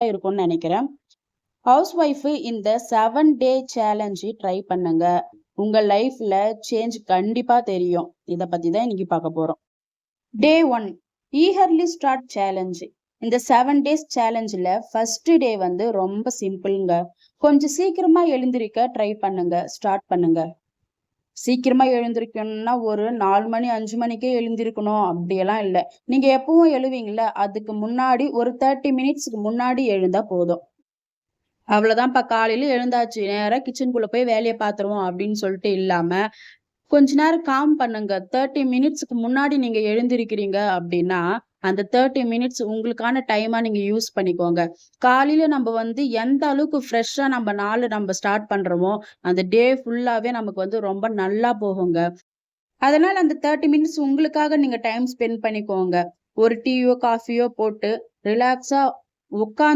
இருக்கும்னு நினைக்கிறேன். House wife இந்த 7 டே சேலஞ்ச் ட்ரை பண்ணுங்க. உங்க லைஃப்ல சேஞ்ச் கண்டிப்பா தெரியும். இத பத்தி தான் இன்னைக்கு பார்க்க போறோம். டே 1 ஈகர்லி ஸ்டார்ட் சேலஞ்ச். இந்த 7 டேஸ் சேலஞ்சில் ஃபர்ஸ்ட் டே வந்து ரொம்ப சிம்பிள்ங்க. கொஞ்சம் சீக்கிரமா எழுந்திருக்க ட்ரை பண்ணுங்க. ஸ்டார்ட் பண்ணுங்க. சீக்கிரமா எழுந்திருக்கணும்னா ஒரு 4 மணி 5 மணிக்கே எழுந்திருக்கணும் அப்படியெல்லாம் இல்லை. நீங்க எப்பவும் எழுவீங்கல்ல, அதுக்கு முன்னாடி ஒரு 30 மினிட்ஸ்க்கு முன்னாடி எழுந்தா போதும். அவ்வளவுதான்ப்பா, காலையில எழுந்தாச்சு நேரா கிச்சனுக்குள்ள போய் வேலையை பார்த்துருவோம் அப்படின்னு சொல்லிட்டு இல்லாம கொஞ்ச நேரம் காம் பண்ணுங்க. 30 மினிட்ஸ்க்கு முன்னாடி நீங்க எழுந்திருக்கிறீங்க அப்படின்னா அந்த 30 மினிட்ஸ் உங்களுக்கான டைமா நீங்க யூஸ் பண்ணிக்கோங்க. காலையில நம்ம வந்து எந்த அளவுக்கு ஃப்ரெஷ்ஷா நம்ம நாள் நம்ம ஸ்டார்ட் பண்றோமோ அந்த டே ஃபுல்லாவே நமக்கு வந்து ரொம்ப நல்லா போகுங்க. அதனால அந்த 30 மினிட்ஸ் உங்களுக்காக நீங்க டைம் ஸ்பெண்ட் பண்ணிக்கோங்க. ஒரு டீயோ காஃபியோ போட்டு ரிலாக்ஸா உட்கார்ந்து